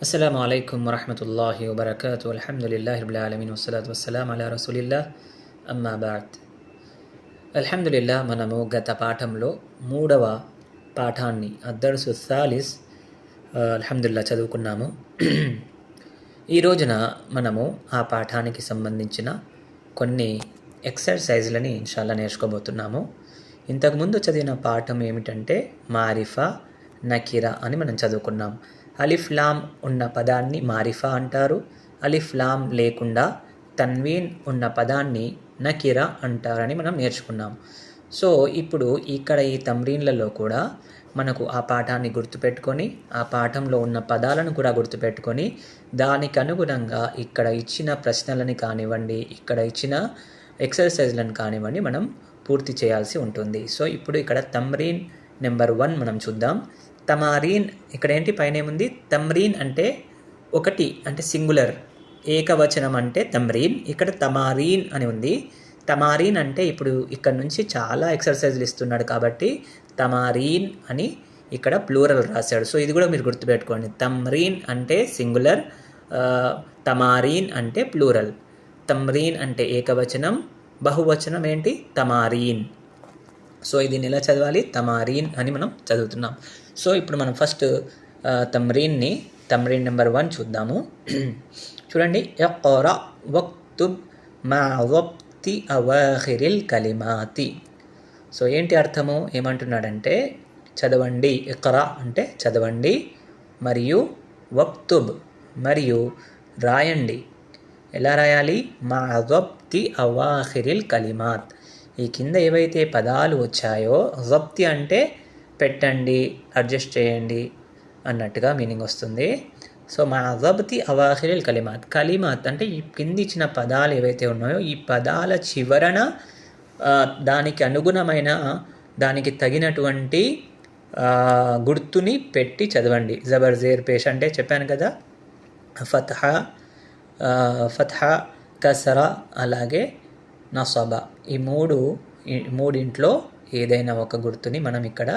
అస్సలాము అలైకుం వరహమతుల్లాహి వబరకాతు అల్హమ్దులిల్లాహి రబ్బిల్ ఆలమీన్ వస్సలాతు వస్సలాము అలా రసూలిల్లాహ్ అమ్మా బఅద్. అల్హమ్దులిల్లాహ్, మనము గత పాఠంలో మూడవ పాఠాన్ని అద్దర్సు సాలిస్ అల్హమ్దులిల్లాహ్ చదువుకున్నాము. ఈ రోజున మనము ఆ పాఠానికి సంబంధించిన కొన్ని ఎక్సర్సైజ్లని ఇన్షాల్లా నేర్చుకోబోతున్నాము. ఇంతకుముందు చదివిన పాఠం ఏమిటంటే మారిఫా, నకిరా అని మనం చదువుకున్నాం. అలిఫ్ లామ్ ఉన్న పదాన్ని మారిఫా అంటారు. అలిఫ్ లామ్ లేకుండా తన్వీన్ ఉన్న పదాన్ని నకిరా అంటారని మనం నేర్చుకున్నాం. సో ఇప్పుడు ఇక్కడ ఈ తమ్రీన్లలో కూడా మనకు ఆ పాఠాన్ని గుర్తుపెట్టుకొని, ఆ పాఠంలో ఉన్న పదాలను కూడా గుర్తుపెట్టుకొని, దానికి అనుగుణంగా ఇక్కడ ఇచ్చిన ప్రశ్నలని కానివ్వండి, ఇక్కడ ఇచ్చిన ఎక్సర్సైజ్లను కానివ్వండి, మనం పూర్తి చేయాల్సి ఉంటుంది. సో ఇప్పుడు ఇక్కడ తమ్రీన్ నెంబర్ 1 మనం చూద్దాం. తమారీన్, ఇక్కడ ఏంటి పైన ఏముంది? తమ్రీన్ అంటే ఒకటి, అంటే సింగులర్, ఏకవచనం అంటే తమ్రీన్. ఇక్కడ తమారీన్ అని ఉంది. తమారీన్ అంటే ఇప్పుడు ఇక్కడ నుంచి చాలా ఎక్సర్సైజ్లు ఇస్తున్నాడు కాబట్టి తమారీన్ అని ఇక్కడ ప్లూరల్ రాశాడు. సో ఇది కూడా మీరు గుర్తుపెట్టుకోండి. తమ్రీన్ అంటే సింగులర్, తమారీన్ అంటే ప్లూరల్. తమ్రీన్ అంటే ఏకవచనం, బహువచనం ఏంటి? తమారీన్. సో ఇది ఎలా చదవాలి? తమారీన్ అని మనం చదువుతున్నాం. సో ఇప్పుడు మనం ఫస్ట్ తమ్రీన్ నెంబర్ 1 చూద్దాము. చూడండి, ఇఖ్రా వక్తుబ్ మా వబ్తి అవాఖిరిల్ కలిమాతి. సో ఏంటి అర్థము? ఏమంటున్నాడంటే చదవండి. ఇఖ్రా అంటే చదవండి, మరియు వక్తుబ్ మరియు రాయండి. ఎలా రాయాలి? మా వబ్తి అవాఖిరిల్ కలిమాత్. ఈ కింద ఏవైతే పదాలు వచ్చాయో, జబ్తి అంటే పెట్టండి, అడ్జస్ట్ చేయండి అన్నట్టుగా మీనింగ్ వస్తుంది. సో మా జబ్తి అవాఖిరిల్ కలిమాత్. కలిమాత్ అంటే ఈ కింద ఇచ్చిన పదాలు ఏవైతే ఉన్నాయో ఈ పదాల చివరన దానికి అనుగుణమైన, దానికి తగినటువంటి గుర్తుని పెట్టి చదవండి. జబర్ జేర్ పేష్ అంటే చెప్పాను కదా, ఫత్హా, కసరా, అలాగే నసబ. ఈ మూడింట్లో ఏదైనా ఒక గుర్తుని మనం ఇక్కడ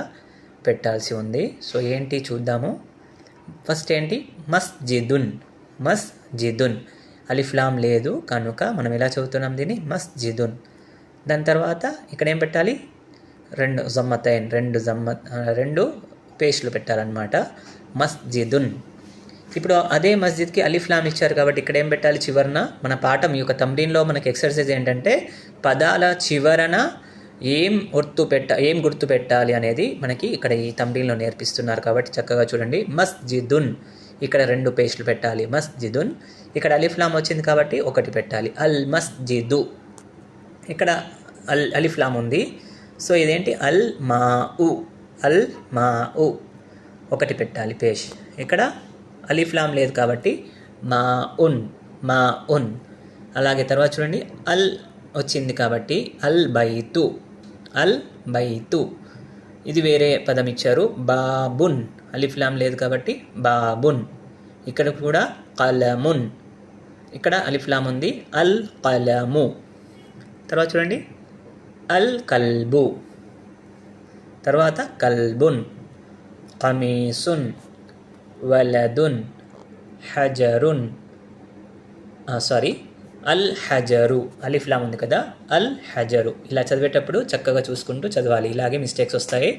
పెట్టాల్సి ఉంది. సో ఏంటి చూద్దాము. ఫస్ట్ ఏంటి? మస్జిదున్. మస్జిదున్ అలిఫ్లాం లేదు కనుక మనం ఎలా చదువుతున్నాం దీన్ని? మస్జిదున్. దాని తర్వాత ఇక్కడ ఏం పెట్టాలి? రెండు పేస్ట్లు పెట్టాలన్నమాట. మస్జిదున్. ఇప్పుడు అదే మస్జిద్కి అలిఫ్లాం ఇచ్చారు కాబట్టి ఇక్కడ ఏం పెట్టాలి? చివరన. మన పాఠం ఈ యొక్క తమ్రీన్లో మనకి ఎక్సర్సైజ్ ఏంటంటే పదాల చివరన ఏం గుర్తు పెట్టాలి అనేది మనకి ఇక్కడ ఈ తమ్రీన్లో నేర్పిస్తున్నారు కాబట్టి చక్కగా చూడండి. మస్జిదున్, ఇక్కడ 2 పేస్ట్లు పెట్టాలి. మస్జిదున్, ఇక్కడ అలిఫ్లాం వచ్చింది కాబట్టి 1 పెట్టాలి. అల్ మస్జిదు, ఇక్కడ అలిఫ్లాం ఉంది. సో ఇదేంటి? అల్ మాఉ. అల్ మాఉ 1 పెట్టాలి పేష్. ఇక్కడ అలిఫ్లాం లేదు కాబట్టి మాఉన్. అలాగే తర్వాత చూడండి, అల్ వచ్చింది కాబట్టి అల్ బైతు. ఇది వేరే పదం ఇచ్చారు. బాబున్, అలిఫ్లాం లేదు కాబట్టి బాబున్. ఇక్కడ కూడా కలమున్, ఇక్కడ అలిఫ్లాం ఉంది. అల్ కలము. తర్వాత చూడండి, అల్ కల్బు, తర్వాత కల్బున్, కమీసున్, వలదున్, హజరున్. అల్ హజరు, అలిఫ్లాం ఉంది కదా, అల్ హజరు. ఇలా చదివేటప్పుడు చక్కగా చూసుకుంటూ చదవాలి. ఇలాగే మిస్టేక్స్ వస్తాయి.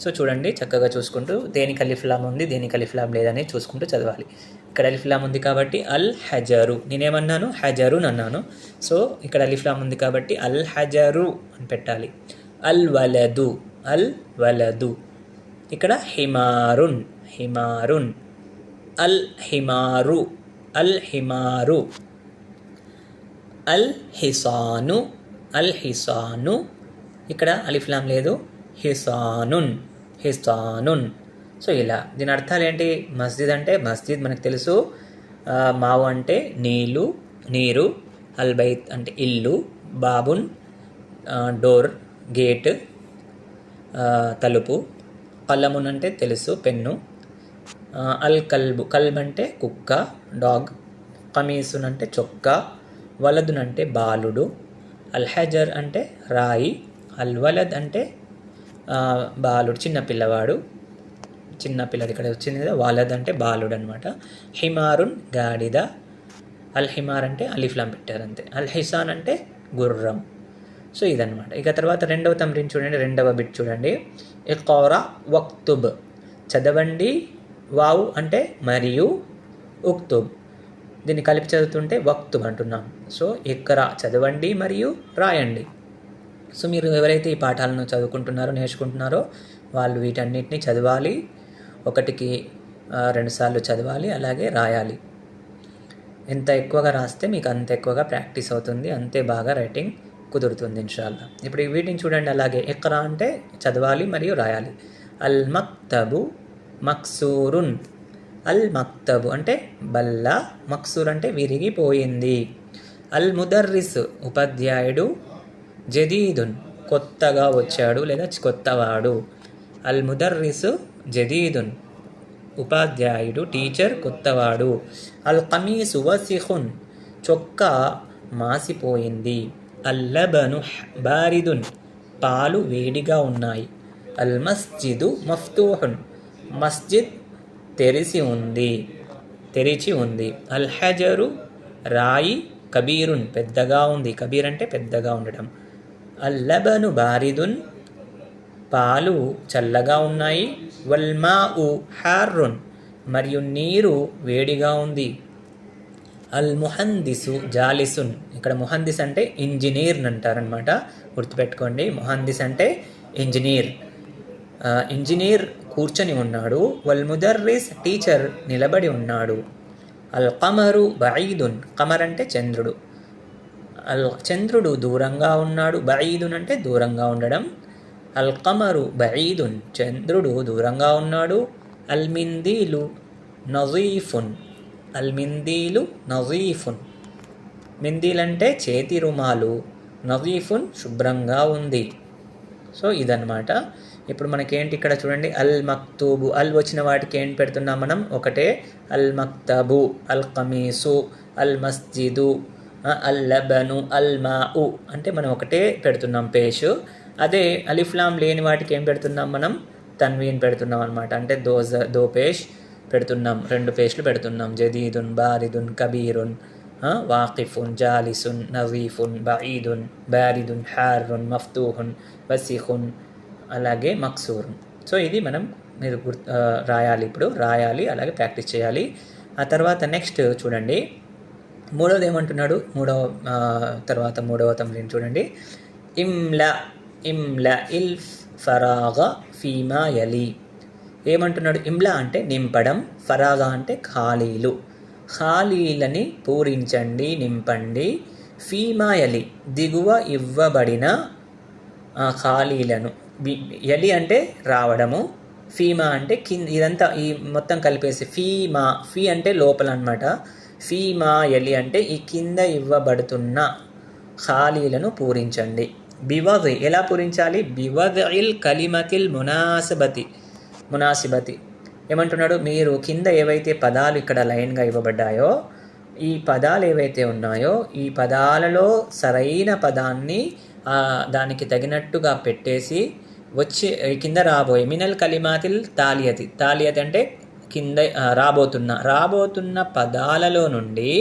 సో చూడండి, చక్కగా చూసుకుంటూ దేనికి అలిఫ్లాం ఉంది, దేనికి అలిఫ్లాం లేదని చూసుకుంటూ చదవాలి. ఇక్కడ అలిఫ్లాం ఉంది కాబట్టి అల్ హజరు. నేనేమన్నాను? హజరున్ అన్నాను. సో ఇక్కడ అలిఫ్లాం ఉంది కాబట్టి అల్ హజరు అని పెట్టాలి. అల్ వలదు. ఇక్కడ హిమారున్. అల్ హిమారు. అల్ హిసాను. ఇక్కడ అలిఫ్లాం లేదు. హిసానున్. సో ఇలా దీని అర్థాలు ఏంటి? మస్జిద్ అంటే మస్జిద్ మనకు తెలుసు. మావు అంటే నీరు. అల్ బైత్ అంటే ఇల్లు. బాబున్ డోర్, గేట్, తలుపు. కలమున్ అంటే తెలుసు, పెన్ను. అల్ కల్బ్ అంటే కుక్క, డాగ్. కమీసున్ అంటే చొక్కా. వలదున్ అంటే బాలుడు. అల్ హజర్ అంటే రాయి. అల్ వలద్ అంటే బాలుడు, చిన్న పిల్లవాడు, చిన్న పిల్లలు, ఇక్కడ వచ్చింది కదా వాలద్ అంటే బాలుడు అనమాట. హిమారున్ గాడిద, అల్ హిమార్ అంటే అలిఫ్లాం పెట్టారు అంతే. అల్ హిసాన్ అంటే గుర్రం. సో ఇదనమాట. ఇక తర్వాత రెండవ తమ్రీన్ చూడండి, రెండవ బిట్ చూడండి. ఇఖ్రా వక్తుబ్, చదవండి, వావు అంటే మరియు, ఉక్తుబ్ దీన్ని కలిపి చదువుతుంటే వక్తుబ్ అంటున్నాం. సో ఇక్రా చదవండి మరియు రాయండి. సో మీరు ఎవరైతే ఈ పాఠాలను చదువుకుంటున్నారో నేర్చుకుంటున్నారో వాళ్ళు వీటన్నిటిని చదవాలి, ఒకటికి 2 సార్లు చదవాలి, అలాగే రాయాలి. ఎంత ఎక్కువగా రాస్తే మీకు అంత ఎక్కువగా ప్రాక్టీస్ అవుతుంది, అంతే బాగా రైటింగ్ కుదురుతుంది ఇన్షాల్లా. ఇప్పుడు వీటిని చూడండి. అలాగే ఇక్రా అంటే చదవాలి మరియు రాయాలి. అల్ మక్తబు మక్సూరున్, అల్ మక్తబు అంటే బల్ల, మక్సూర్ అంటే విరిగిపోయింది. అల్ ముదర్రిస్ ఉపాధ్యాయుడు, జదీదున్ కొత్తగా వచ్చాడు లేదా కొత్తవాడు. అల్ ముదర్రిసు జదీదున్ ఉపాధ్యాయుడు, టీచర్ కొత్తవాడు. అల్ కమీసు వసిఖున్ చొక్కా మాసిపోయింది. అల్ లబను బారిదున్ పాలు వేడిగా ఉన్నాయి. అల్ మస్జిదు మఫ్తూహున్ మస్జిద్ తెరిచి ఉంది. అల్ హజరు రాయి కబీరున్ పెద్దగా ఉంది. కబీర్ అంటే పెద్దగా ఉండడం. అల్ లబను బారిదున్ పాలు చల్లగా ఉన్నాయి. వల్ మాఉ హార్రున్ మరియు నీరు వేడిగా ఉంది. అల్ ముహందిసు జాలిసున్, ఇక్కడ ముహందిస్ అంటే ఇంజనీర్ అంటారనమాట, గుర్తుపెట్టుకోండి. ముహందిస్ అంటే ఇంజనీర్, ఇంజనీర్ కూర్చొని ఉన్నాడు. వల్ ముదర్రిస్ టీచర్ నిలబడి ఉన్నాడు. అల్ కమరు బయీదున్, కమర్ అంటే చంద్రుడు, చంద్రుడు దూరంగా ఉన్నాడు. బయీదున్ అంటే దూరంగా ఉండడం. అల్ కమరు బయీదున్ చంద్రుడు దూరంగా ఉన్నాడు. అల్ మిందీలు నజీఫున్, అల్ మిందీలు నజీఫున్ మిందీల్ అంటే చేతి రుమాలు, నజీఫున్ శుభ్రంగా ఉంది. సో ఇదన్నమాట. ఇప్పుడు మనకేంటి ఇక్కడ చూడండి, అల్ మక్తూబు అల్ వచ్చిన వాటికి ఏంటి పెడుతున్నాం మనం, ఒకటే అల్ మక్తబు, అల్ కమీసు, అల్ మస్జిదు, అల్ లబను, అల్ మాఉ అంటే మనం ఒకటే పెడుతున్నాం పేషు. అదే అలిఫ్లాం లేని వాటికి ఏం పెడుతున్నాం మనం, తన్వీన్ పెడుతున్నాం అనమాట. అంటే దో పేష్ పెడుతున్నాం, 2 పేష్లు పెడుతున్నాం. జదీదున్ బారిదున్ కబీరున్, వాకిఫున్ జాలిసున్ నజీఫున్ బయీదున్ బారిదున్ హార్రున్ మఫ్తూహున్ వసిఖున్ అలాగే మక్సూరున్. సో ఇది మనం మీరు రాయాలి, ఇప్పుడు రాయాలి, అలాగే ప్రాక్టీస్ చేయాలి. ఆ తర్వాత నెక్స్ట్ చూడండి, మూడవది ఏమంటున్నాడు, మూడవ తమ్రీన్ చూడండి. ఇమ్లా ఇల్ ఫరాగ ఫీమా యలి, ఏమంటున్నాడు, ఇమ్లా అంటే నింపడం, ఫరాగా అంటే ఖాళీలు, ఖాళీలని పూరించండి, నింపండి. ఫీమా యలి దిగువ ఇవ్వబడిన ఖాళీలను, యలి అంటే రావడము, ఫీమా అంటే కింద, ఇదంతా ఈ మొత్తం కలిపేసి ఫీమా, ఫీ అంటే లోపల అనమాట. ఫీమా యలి అంటే ఈ కింద ఇవ్వబడుతున్న ఖాళీలను పూరించండి. బివద్ ఎలా పూరించాలి, బివద్ఇల్ కలిమతిల్ మునాసిబతి ఏమంటున్నాడు, మీరు కింద ఏవైతే పదాలు ఇక్కడ లైన్గా ఇవ్వబడ్డాయో, ఈ పదాలు ఏవైతే ఉన్నాయో ఈ పదాలలో సరైన పదాన్ని దానికి తగినట్టుగా పెట్టేసి వచ్చి కింద రాబోయే మినల్ కలిమాతిల్ తాలియతి అంటే కింద రాబోతున్న పదాలలో నుండి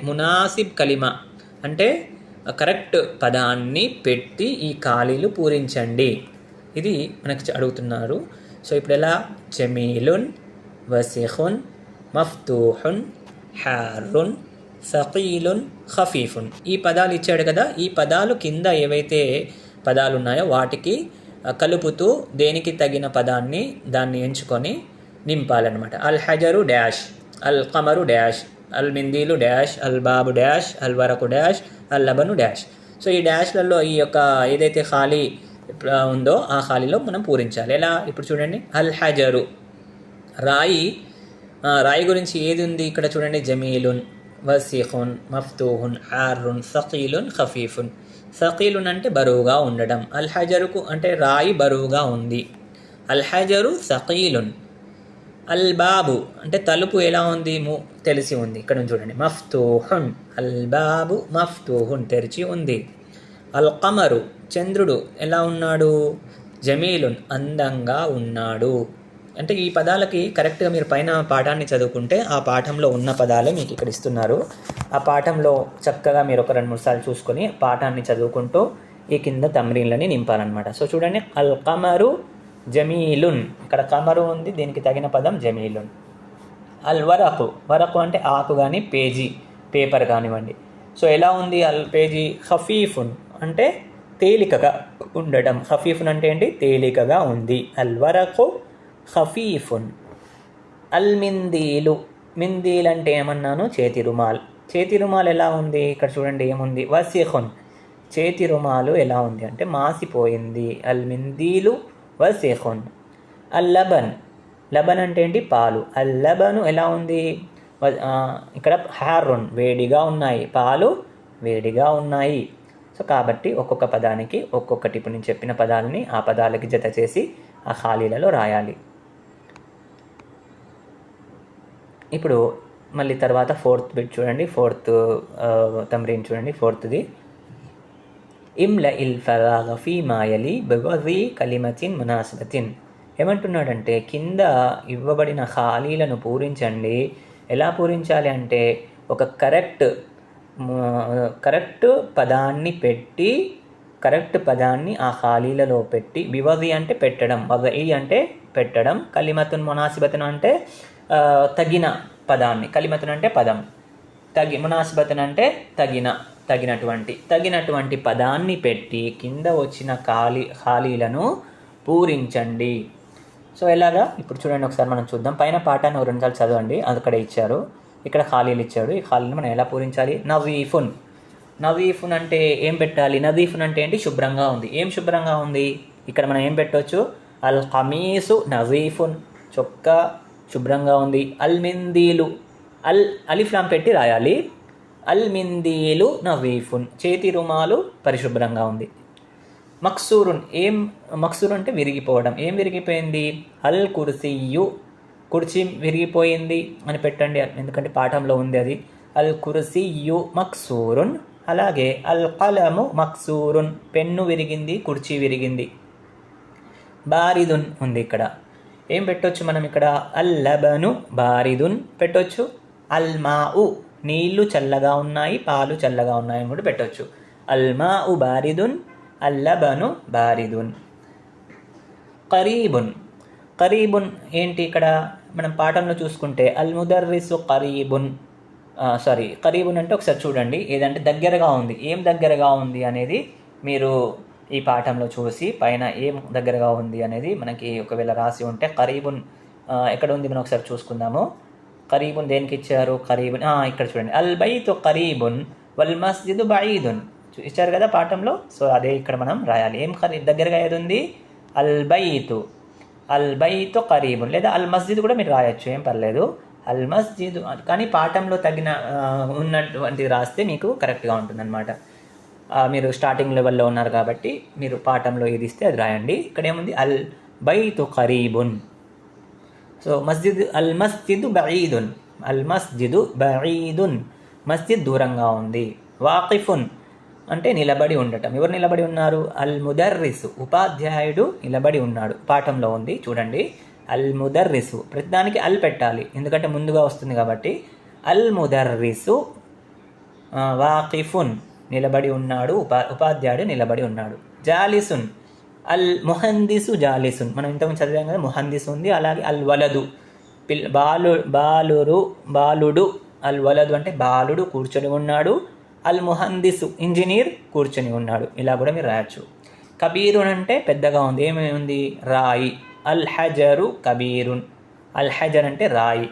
మునాసిబ్ కలిమా అంటే కరెక్ట్ పదాన్ని పెట్టి ఈ ఖాళీలు పూరించండి. ఇది మనకు అడుగుతున్నారు. సో ఇప్పుడు ఎలా, జమీలున్ వసిఖున్ మఫ్తూహున్ హార్రున్ సకీలున్ ఖఫీఫున్, ఈ పదాలు ఇచ్చాడు కదా, ఈ పదాలు కింద ఏవైతే పదాలు ఉన్నాయో వాటికి కలుపుతూ దేనికి తగిన పదాన్ని దాన్ని ఎంచుకొని నింపాలన్నమాట. అల్ హజరు డాష్, అల్ కమరు డాష్, అల్ మిందీలు డాష్, అల్ బాబు డాష్, అల్ వరకు డాష్, అల్ లబను డాష్. సో ఈ డాష్లలో ఈ యొక్క ఏదైతే ఖాళీ ఉందో ఆ ఖాళీలో మనం పూరించాలి. ఎలా, ఇప్పుడు చూడండి, అల్ హజరు రాయి గురించి ఏది ఉంది ఇక్కడ చూడండి, జమీలున్ వసిఖున్ మఫ్తూహున్ హార్రున్ సకీలున్ ఖఫీఫున్. సకీలున్ అంటే బరువుగా ఉండడం, అల్ హజరుకు అంటే రాయి బరువుగా ఉంది, అల్ హజరు సకీలున్. అల్ బాబు అంటే తలుపు ఎలా ఉంది, తెలిసి ఉంది, ఇక్కడ చూడండి, మఫ్తూహున్, అల్ బాబు మఫ్తూహున్ తెరిచి ఉంది. అల్ కమరు చంద్రుడు ఎలా ఉన్నాడు, జమీలున్ అందంగా ఉన్నాడు. అంటే ఈ పదాలకి కరెక్ట్గా మీరు పైన పాఠాన్ని చదువుకుంటే ఆ పాఠంలో ఉన్న పదాలే మీకు ఇక్కడ ఇస్తున్నారు. ఆ పాఠంలో చక్కగా మీరు ఒక 2-3 సార్లు చూసుకొని పాఠాన్ని చదువుకుంటూ ఈ కింద తమ్రీన్లని నింపాలన్నమాట. సో చూడండి, అల్ కమరు జమీలున్, ఇక్కడ కమరు ఉంది, దీనికి తగిన పదం జమీలున్. అల్ వరకు, వరకు అంటే ఆకు కానీ పేజీ పేపర్ కానివ్వండి. సో ఎలా ఉంది అల్ పేజీ? ఖఫీఫున్ అంటే తేలికగా ఉండడం. ఖఫీఫున్ అంటే ఏంటి? తేలికగా ఉంది. అల్ వరకు ఖఫీఫున్. అల్ మిందీలు, మిందీల్ అంటే ఏమన్నాను? చేతి రుమాల్. చేతి రుమాల్ ఎలా ఉంది? ఇక్కడ చూడండి ఏముంది? వసిఖున్, చేతి రుమాలు ఎలా ఉంది అంటే మాసిపోయింది. అల్ మిందీలు వసిఖున్. అల్ లబన్, లబన్ అంటే ఏంటి? పాలు. అల్ లబను ఎలా ఉంది? ఇక్కడ హారున్, వేడిగా ఉన్నాయి, పాలు వేడిగా ఉన్నాయి. సో కాబట్టి ఒక్కొక్క పదానికి ఒక్కొక్కటి ఇప్పుడు నేను చెప్పిన పదాలని ఆ పదాలకి జత చేసి ఆ ఖాళీలలో రాయాలి. ఇప్పుడు మళ్ళీ తర్వాత 4th బిట్ చూడండి, 4th తమ్రీన్ చూడండి, 4th ఇమ్ల ఇల్ ఫరాగ ఫీ మాయలి బివజీ కలిమతిన్ మునాసిబతిన్. ఏమంటున్నాడంటే కింద ఇవ్వబడిన ఖాళీలను పూరించండి. ఎలా పూరించాలి అంటే ఒక కరెక్ట్ పదాన్ని పెట్టి, కరెక్ట్ పదాన్ని ఆ ఖాళీలలో పెట్టి, బివజీ అంటే పెట్టడం, వజఈ అంటే పెట్టడం, కలిమతున్ మునాసిబతున్ అంటే తగిన పదాన్ని, కలిమతున్ అంటే పదం, మునాసిబతున్ అంటే తగినటువంటి పదాన్ని పెట్టి కింద వచ్చిన ఖాళీలను పూరించండి. సో ఎలాగా? ఇప్పుడు చూడండి ఒకసారి మనం చూద్దాం. పైన పాఠాన్ని 2 సార్లు చదవండి, అక్కడ ఇచ్చారు, ఇక్కడ ఖాళీలు ఇచ్చాడు. ఈ ఖాళీలను మనం ఎలా పూరించాలి? నజీఫున్, నజీఫున్ అంటే ఏం పెట్టాలి? నజీఫున్ అంటే ఏంటి? శుభ్రంగా ఉంది. ఏం శుభ్రంగా ఉంది? ఇక్కడ మనం ఏం పెట్టవచ్చు? అల్ ఖమీసు నజీఫున్, చొక్కా శుభ్రంగా ఉంది. అల్ మిందీలు, అలిఫ్లాం పెట్టి రాయాలి. అల్ మిందీలు నజీఫున్, చేతి రుమాలు పరిశుభ్రంగా ఉంది. మక్సూరున్, ఏం మక్సూరు అంటే విరిగిపోవడం. ఏం విరిగిపోయింది? అల్ కుర్సియు, కుర్చీ విరిగిపోయింది అని పెట్టండి, ఎందుకంటే పాఠంలో ఉంది అది. అల్ కుర్సియు మక్సూరున్. అలాగే అల్ కలము మక్సూరున్, పెన్ను విరిగింది, కుర్చీ విరిగింది. బారిదున్ ఉంది, ఇక్కడ ఏం పెట్టొచ్చు మనం? ఇక్కడ అల్ లబను బారిదున్ పెట్టొచ్చు. అల్ మాఉ, నీళ్లు చల్లగా ఉన్నాయి, పాలు చల్లగా ఉన్నాయి అని కూడా పెట్టొచ్చు. అల్ మాఉ బారిదున్, అల్ లబను బారిదున్. కరీబున్, కరీబున్ ఏంటి? ఇక్కడ మనం పాఠంలో చూసుకుంటే అల్ ముదర్రిసు కరీబున్, కరీబున్ అంటే ఒకసారి చూడండి, ఏదంటే దగ్గరగా ఉంది. ఏం దగ్గరగా ఉంది అనేది మీరు ఈ పాఠంలో చూసి పైన ఏం దగ్గరగా ఉంది అనేది మనకి ఒకవేళ రాసి ఉంటే కరీబున్ ఎక్కడ ఉంది మనం ఒకసారి చూసుకుందాము. కరీబున్ దేనికి ఇచ్చారు? కరీబున్ ఇక్కడ చూడండి, అల్ బైతు కరీబున్ వల్ మస్జిదు బయీదున్ ఇచ్చారు కదా పాఠంలో. సో అదే ఇక్కడ మనం రాయాలి. ఏం దగ్గరగా ఏది ఉంది? అల్ బైతు, అల్ బైతు కరీబున్, లేదా అల్ మస్జిద్ కూడా మీరు రాయొచ్చు, ఏం పర్లేదు. అల్ మస్జిద్, కానీ పాఠంలో తగిన ఉన్నటువంటిది రాస్తే మీకు కరెక్ట్గా ఉంటుందన్నమాట. మీరు స్టార్టింగ్ లెవెల్లో ఉన్నారు కాబట్టి మీరు పాఠంలో ఏది ఇస్తే అది రాయండి. ఇక్కడ ఏముంది? అల్ బైతు కరీబున్. సో మస్జిద్, అల్ మస్జిద్ బయీదున్, అల్ మస్జిద్ బయీదున్, మస్జిద్ దూరంగా ఉంది. వాకిఫున్ అంటే నిలబడి ఉండటం. ఎవరు నిలబడి ఉన్నారు? అల్ ముదర్రిసు, ఉపాధ్యాయుడు నిలబడి ఉన్నాడు, పాఠంలో ఉంది చూడండి. అల్ ముదర్రిసు, ప్రతిదానికి అల్ పెట్టాలి, ఎందుకంటే ముందుగా వస్తుంది కాబట్టి. అల్ ముదర్రిసు వాకిఫున్, నిలబడి ఉన్నాడు, ఉపాధ్యాయుడు నిలబడి ఉన్నాడు. జాలిసున్, అల్ ముహందిసు జాలిసున్, మనం ఇంతకుముందు చదివాం కదా, ముహందిసు ఉంది. అలాగే అల్ వలదు, బాలుడు, అల్ వలదు అంటే బాలుడు కూర్చొని ఉన్నాడు. అల్ ముహందిసు ఇంజనీర్ కూర్చొని ఉన్నాడు. ఇలా కూడా మీరు రాయొచ్చు. కబీరున్ అంటే పెద్దగా ఉంది. ఏమేమి ఉంది? రాయి. అల్ హజరు కబీరున్, అల్ హజర్ అంటే రాయి,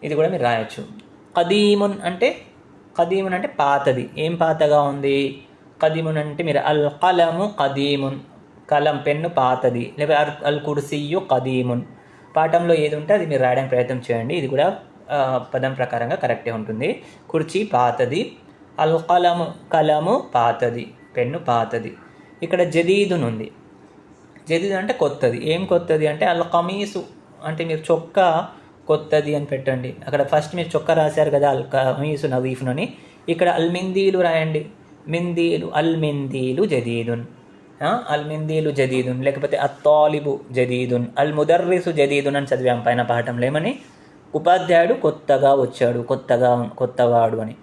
ఇది కూడా మీరు రాయొచ్చు. కదీమున్ అంటే పాతది. ఏం పాతగా ఉంది? కదీమున్ అంటే మీరు అల్ కలము కదీమున్, కలం పెన్ను పాతది. లేదా అల్ కుర్సియు కదీమున్, పాఠంలో ఏది ఉంటే అది మీరు రాయడానికి ప్రయత్నం చేయండి. ఇది కూడా పదం ప్రకారంగా కరెక్టే ఉంటుంది. కుర్చీ పాతది. అల్ కలము పాతది, పెన్ను పాతది. ఇక్కడ జదీదున్ ఉంది. జదీద్ అంటే కొత్తది. ఏం కొత్తది అంటే అల్ కమీసు అంటే మీరు చొక్కా కొత్తది అని పెట్టండి. అక్కడ ఫస్ట్ మీరు చొక్కా రాశారు కదా, అల్ కమీసు నజీఫున్ అని. ఇక్కడ అల్ మిందీలు రాయండి. మిందీలు, అల్ మిందీలు జదీదున్. అల్ మిందీలు జదీదున్, లేకపోతే అత్తాలిబు జదీదున్, అల్ ముదర్రిసు జదీదున్ అని చదివాం పైన పాఠంలో. ఏమని? ఉపాధ్యాయుడు కొత్తగా వచ్చాడు, కొత్తవాడు అని.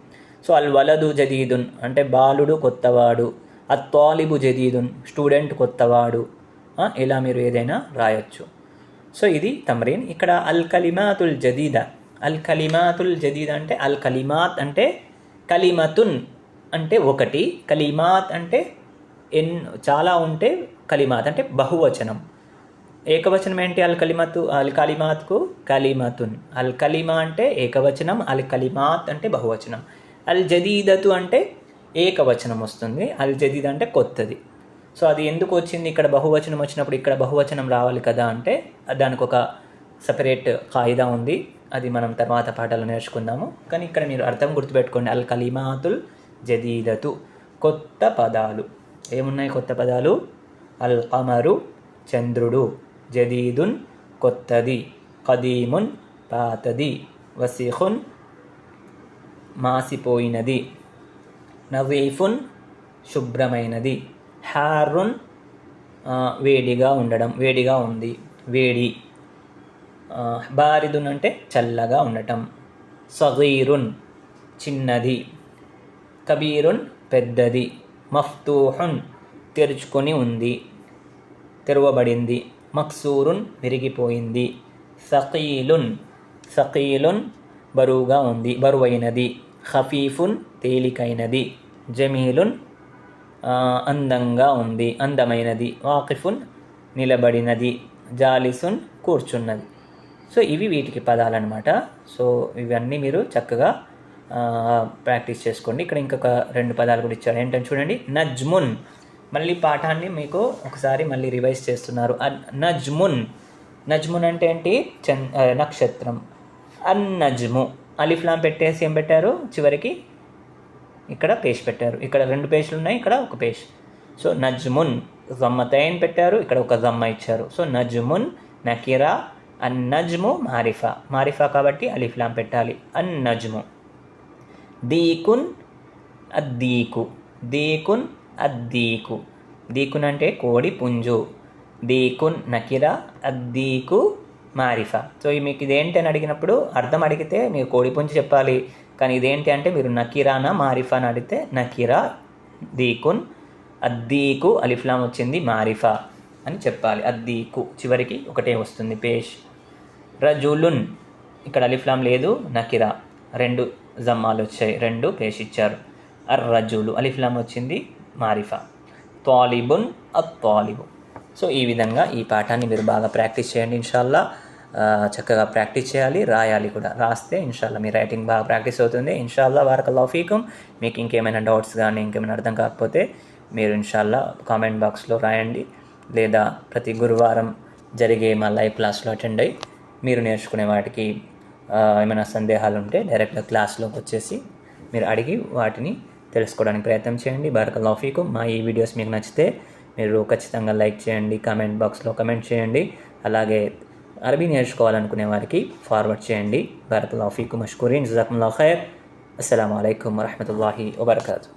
సో అల్ వలదు జదీదున్ అంటే బాలుడు కొత్తవాడు, అత్తాలిబు జదీదున్ స్టూడెంట్ కొత్తవాడు. ఇలా మీరు ఏదైనా రాయొచ్చు. సో ఇది తమ్రీన్. ఇక్కడ అల్ కలిమాతుల్ జదీద, అల్ కలిమాతుల్ జదీద అంటే అల్ కలిమాత్ అంటే కలిమతున్ అంటే ఒకటి, కలిమాత్ అంటే చాలా ఉంటే కలిమాత్ అంటే బహువచనం. ఏకవచనం ఏంటి? అల్ కలిమతు, అల్ కలిమాత్కు కలిమతున్. అల్ కలిమా అంటే ఏకవచనం, అల్ కలిమాత్ అంటే బహువచనం. అల్ జదీదతు అంటే ఏకవచనం వస్తుంది, అల్ జదీద్ అంటే కొత్తది. సో అది ఎందుకు వచ్చింది? ఇక్కడ బహువచనం వచ్చినప్పుడు ఇక్కడ బహువచనం రావాలి కదా అంటే దానికి ఒక సపరేట్ ఖాయిదా ఉంది, అది మనం తర్వాత పాఠాలు నేర్చుకుందాము. కానీ ఇక్కడ మీరు అర్థం గుర్తుపెట్టుకోండి, అల్ కలిమాతుల్ జదీదతు కొత్త పదాలు. ఏమున్నాయి కొత్త పదాలు? అల్ కమరు చంద్రుడు, జదీదున్ కొత్తది, ఖదీమున్ పాతది, వసీఖున్ మాసిపోయినది, నజీఫున్ శుభ్రమైనది, హారున్ వేడిగా ఉండడం, వేడిగా ఉంది, వేడి. బారిదున్ అంటే చల్లగా ఉండటం, సగీరున్ చిన్నది, కబీరున్ పెద్దది, మఫ్తూహున్ తెరుచుకొని ఉంది, తెరవబడింది, మక్సూరున్ విరిగిపోయింది, సకీలున్ బరువుగా ఉంది, బరువైనది, ఖఫీఫున్ తేలికైనది, జమీలున్ అందంగా ఉంది, అందమైనది, వాకిఫున్ నిలబడినది, జాలిసున్ కూర్చున్నది. సో ఇవి వీటికి పదాలన్నమాట. సో ఇవన్నీ మీరు చక్కగా ప్రాక్టీస్ చేసుకోండి. ఇక్కడ ఇంకొక 2 పదాలు కూడా ఇచ్చారు. ఏంటని చూడండి. నజ్మున్, మళ్ళీ పాఠాన్ని మీకు ఒకసారి మళ్ళీ రివైజ్ చేస్తున్నారు. నజ్మున్ అంటే ఏంటి? నక్షత్రం. నజ్ము అలిఫ్లాం పెట్టేసి ఏం పెట్టారు? చివరికి ఇక్కడ పేష్ పెట్టారు. ఇక్కడ 2 పేష్లు ఉన్నాయి, ఇక్కడ ఒక పేష్. సో నజ్మున్ జమ్మతైన్ పెట్టారు, ఇక్కడ ఒక జమ్మ ఇచ్చారు. సో నజ్మున్ నకిరా, నజ్ము మారిఫా కాబట్టి అలిఫ్లాం పెట్టాలి. నజ్ము. దీకున్ అద్దీకు, దీకున్ అంటే కోడి పుంజు, దీకున్ నకిరా, అద్దీకు మారిఫా. సో మీకు ఇదేంటి అని అడిగినప్పుడు అర్థం అడిగితే మీరు కోడి పుంజు చెప్పాలి. కానీ ఇదేంటి అంటే మీరు నకిరానా మారిఫా అని అడిగితే నకిరా దీకున్, అద్దీకు అలిఫ్లాం వచ్చింది, మారిఫా అని చెప్పాలి. అద్దీకు చివరికి ఒకటే వస్తుంది పేష్. రజులున్ ఇక్కడ అలిఫ్లాం లేదు, నకిరా 2 జమ్మాలు వచ్చాయి, 2 పేష్ ఇచ్చారు. రజులు అలిఫ్లాం వచ్చింది, మారిఫా. తాలిబున్ అత్తాలిబు. సో ఈ విధంగా ఈ పాఠాన్ని మీరు బాగా ప్రాక్టీస్ చేయండి. ఇన్షాల్లా చక్కగా ప్రాక్టీస్ చేయాలి, రాయాలి కూడా. రాస్తే ఇన్షాల్లా మీ రైటింగ్ బాగా ప్రాక్టీస్ అవుతుంది. ఇన్షాల్లా బారకల్లాహు ఫీకుం. మీకు ఇంకేమైనా డౌట్స్ కానీ ఇంకేమైనా అర్థం కాకపోతే మీరు ఇన్షాల్లా కామెంట్ బాక్స్లో రాయండి, లేదా ప్రతి గురువారం జరిగే మా లైవ్ క్లాస్లో అటెండ్ అయ్యి మీరు నేర్చుకునే వాటికి ఏమైనా సందేహాలు ఉంటే డైరెక్ట్గా క్లాస్లోకి వచ్చేసి మీరు అడిగి వాటిని తెలుసుకోవడానికి ప్రయత్నం చేయండి. బారకల్లాహు ఫీకుం. మా ఈ వీడియోస్ మీకు నచ్చితే మీరు ఖచ్చితంగా లైక్ చేయండి, కామెంట్ బాక్స్లో కమెంట్ చేయండి. అలాగే అరబీ నేర్చుకోవాలనుకునే వారికి ఫార్వర్డ్ చేయండి. బారకల్లాహు ఫీకుం. మష్కూరీన్. జజాకుముల్లాహు ఖైర్. అస్సలాము అలైకుం వరహ్మతుల్లాహి వబరకాతుహు.